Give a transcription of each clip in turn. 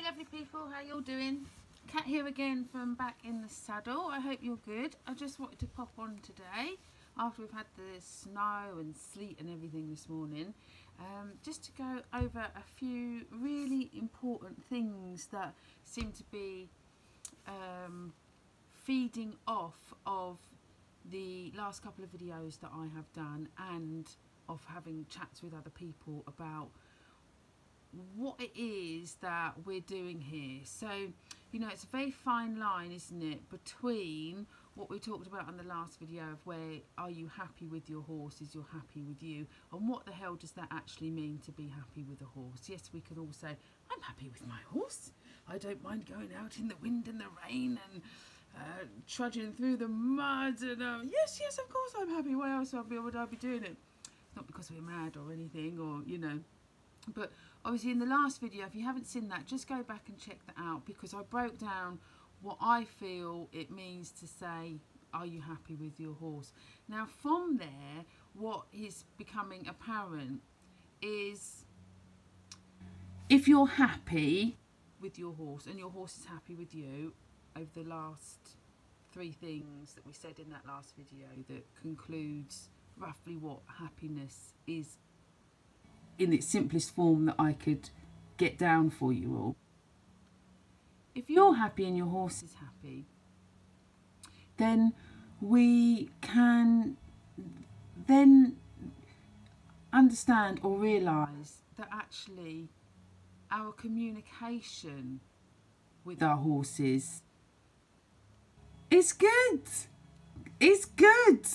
Hey lovely people, how you all doing? Kat here again from back in the saddle. I hope you're good. I just wanted to pop on today after we've had the snow and sleet and everything this morning, just to go over a few really important things that seem to be feeding off of the last couple of videos that I have done, and of having chats with other people about what it is that we're doing here. So, you know, it's a very fine line, isn't it, between what we talked about in the last video of where are you happy with your horse, is you're happy with you, and what the hell does that actually mean to be happy with a horse. Yes, we can all say, I'm happy with my horse, I don't mind going out in the wind and the rain and trudging through the mud, and yes, of course I'm happy. Why else would I be doing it? Not because we're mad or anything, or, you know. But obviously in the last video, if you haven't seen that, just go back and check that out, because I broke down what I feel it means to say, are you happy with your horse? Now from there, what is becoming apparent is, if you're happy with your horse and your horse is happy with you, over the last 3 things that we said in that last video that concludes roughly what happiness is in its simplest form that I could get down for you all. If you're happy and your horse is happy, then we can then understand or realise that actually our communication with our horses is good. It's good.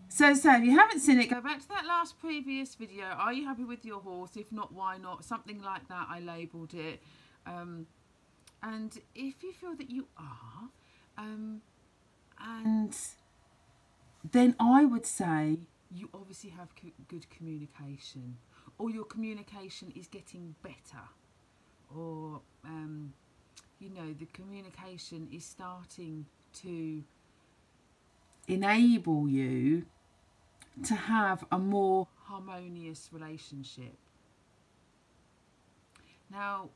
So if you haven't seen it, go back to that last previous video. Are you happy with your horse? If not, why not? Something like that, I labelled it. And if you feel that you are, and then I would say you obviously have good communication, or your communication is getting better, or, you know, the communication is starting to enable you to have a more harmonious relationship. Now,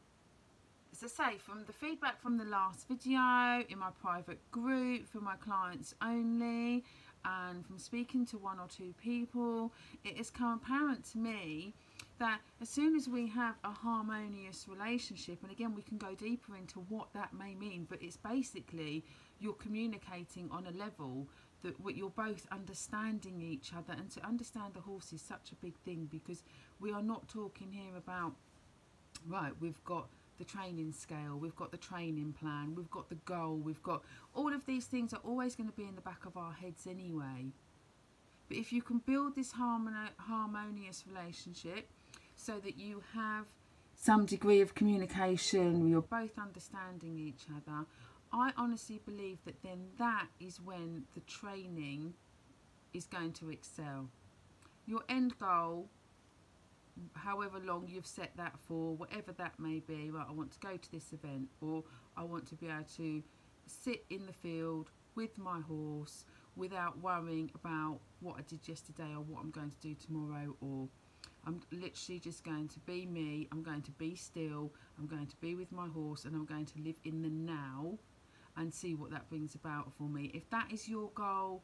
as I say, from the feedback from the last video, in my private group, for my clients only, and from speaking to 1 or 2 people, it has come apparent to me that as soon as we have a harmonious relationship, and again we can go deeper into what that may mean, but it's basically you're communicating on a level that you're both understanding each other. And to understand the horse is such a big thing, because we are not talking here about, right, we've got the training scale, we've got the training plan, we've got the goal, we've got all of these things are always going to be in the back of our heads anyway. But if you can build this harmonious relationship so that you have some degree of communication, you're both understanding each other, I honestly believe that then that is when the training is going to excel. Your end goal, however long you've set that for, whatever that may be, right, I want to go to this event, or I want to be able to sit in the field with my horse without worrying about what I did yesterday or what I'm going to do tomorrow, or I'm literally just going to be me, I'm going to be still, I'm going to be with my horse, and I'm going to live in the now and see what that brings about for me. If that is your goal,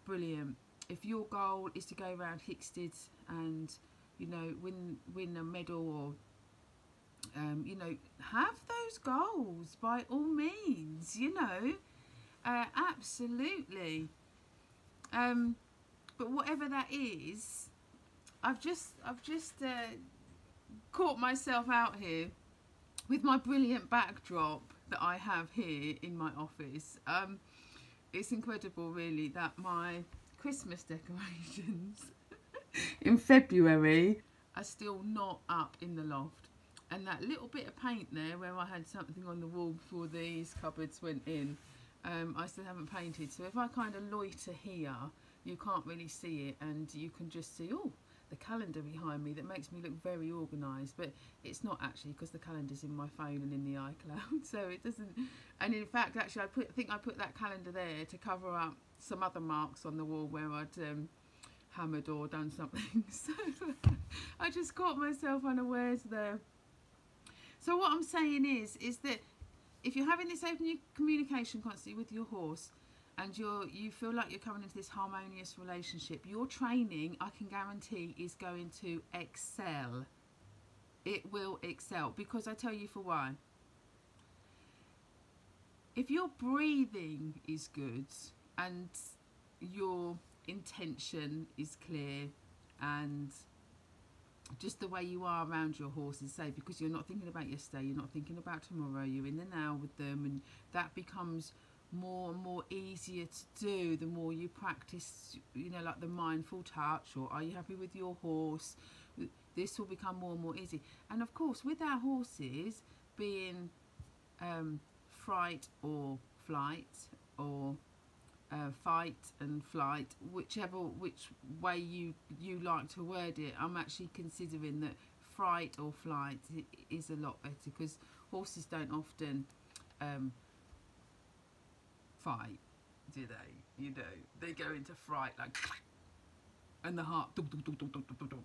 brilliant. If your goal is to go around Hickstead and, you know, win a medal, or you know, have those goals by all means, you know, absolutely. But whatever that is, I've just caught myself out here with my brilliant backdrop that I have here in my office. It's incredible really that my Christmas decorations in February are still not up in the loft, and that little bit of paint there where I had something on the wall before these cupboards went in, I still haven't painted. So if I kind of loiter here, you can't really see it, and you can just see, oh, the calendar behind me that makes me look very organised, but it's not actually, because the calendar's in my phone and in the iCloud, so it doesn't. And in fact, actually, I think I put that calendar there to cover up some other marks on the wall where I'd hammered or done something. So I just caught myself unawares there. So what I'm saying is that if you're having this open communication constantly with your horse, and you feel like you're coming into this harmonious relationship, your training, I can guarantee, is going to excel. It will excel, because I tell you for why. If your breathing is good and your intention is clear, and just the way you are around your horse is safe, because you're not thinking about yesterday, you're not thinking about tomorrow, you're in the now with them, and that becomes more and more easier to do the more you practice, you know, like the mindful touch, or are you happy with your horse? This will become more and more easy. And of course, with our horses being fright or flight, or fight and flight, which way you like to word it, I'm actually considering that fright or flight is a lot better, because horses don't often fight, do they? You know, they go into fright like, and the heart dum, dum, dum, dum, dum, dum, dum.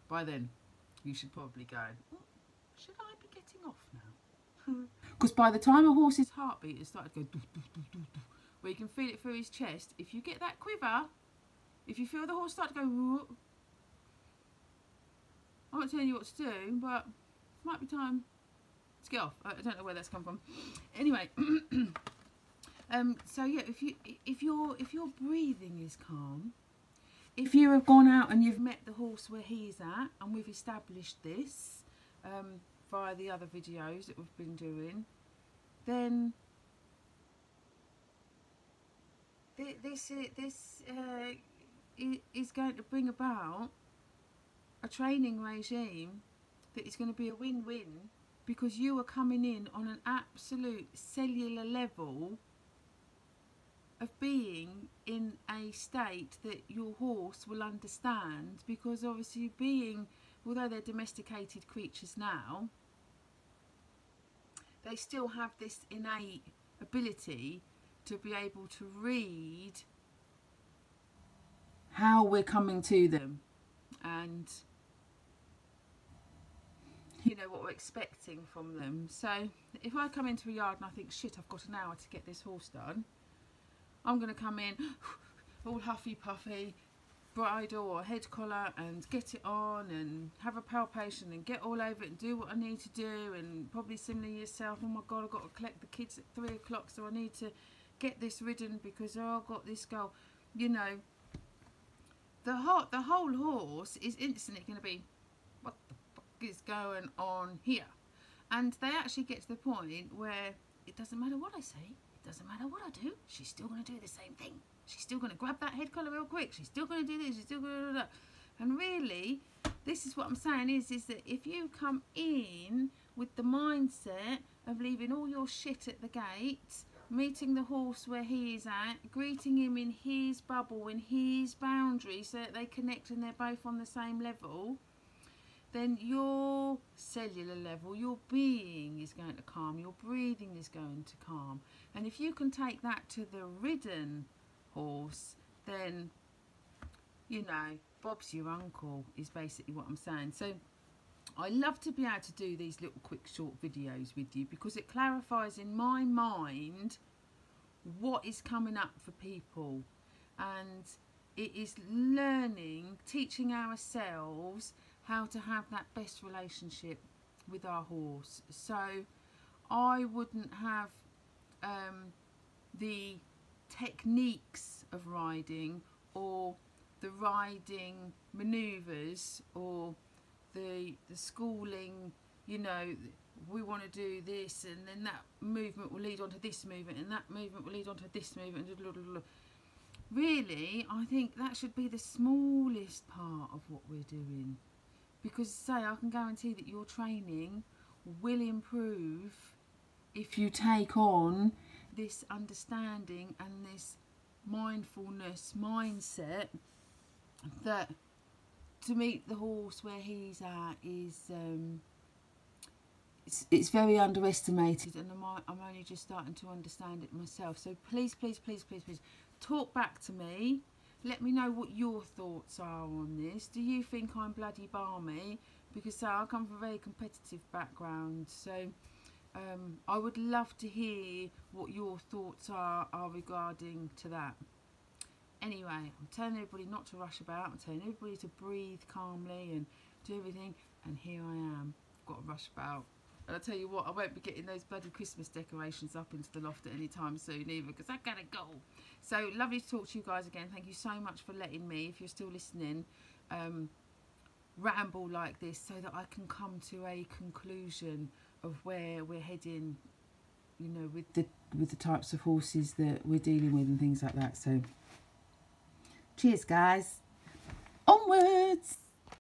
By then you should probably go, oh, should I be getting off now? Because by the time a horse's heartbeat has started to go doo, doo, doo, doo, doo, where you can feel it through his chest, if you get that quiver, if you feel the horse start to go, whoop, I'm not telling you what to do, but it might be time to get off. I don't know where that's come from. Anyway, so yeah, if your breathing is calm, if you have gone out and you've met the horse where he's at, and we've established this via the other videos that we've been doing, then this is going to bring about a training regime that is going to be a win-win, because you are coming in on an absolute cellular level of being in a state that your horse will understand, because obviously although they're domesticated creatures now, they still have this innate ability to be able to read how we're coming to them, and you know what we're expecting from them. So if I come into a yard and I think, shit, I've got an hour to get this horse done, I'm going to come in all huffy puffy, bridle or head collar, and get it on and have a palpation and get all over it and do what I need to do, and probably similar yourself, oh my god, I've got to collect the kids at 3 o'clock, so I need to get this ridden because I've got this goal. You know, the whole horse is instantly going to be, what the fuck is going on here? And they actually get to the point where it doesn't matter what I say, it doesn't matter what I do, she's still going to do the same thing. She's still going to grab that head collar real quick, she's still going to do this, she's still going to do that. And really, this is what I'm saying is that if you come in with the mindset of leaving all your shit at the gate, meeting the horse where he is at, greeting him in his bubble, in his boundary, so that they connect and they're both on the same level, then your cellular level, your being is going to calm, your breathing is going to calm. And if you can take that to the ridden horse, then, you know, Bob's your uncle, is basically what I'm saying. So I love to be able to do these little quick short videos with you, because it clarifies in my mind what is coming up for people, and it is learning, teaching ourselves how to have that best relationship with our horse. So I wouldn't have the techniques of riding, or the riding manoeuvres, or the schooling, you know, we want to do this, and then that movement will lead on to this movement, and that movement will lead on to this movement. Really, I think that should be the smallest part of what we're doing, because say, I can guarantee that your training will improve if you take on this understanding and this mindfulness mindset, that to meet the horse where he's at is it's very underestimated, and I'm only just starting to understand it myself. So please, please, please, please, please talk back to me. Let me know what your thoughts are on this. Do you think I'm bloody balmy because I come from a very competitive background. So I would love to hear what your thoughts are regarding to that. Anyway, I'm telling everybody not to rush about. I'm telling everybody to breathe calmly and do everything. And here I am. I've got to rush about. And I'll tell you what, I won't be getting those bloody Christmas decorations up into the loft at any time soon either, because I gotta go. So lovely to talk to you guys again. Thank you so much for letting me, if you're still listening, ramble like this so that I can come to a conclusion of where we're heading, you know, with the types of horses that we're dealing with and things like that. So cheers, guys. Onwards.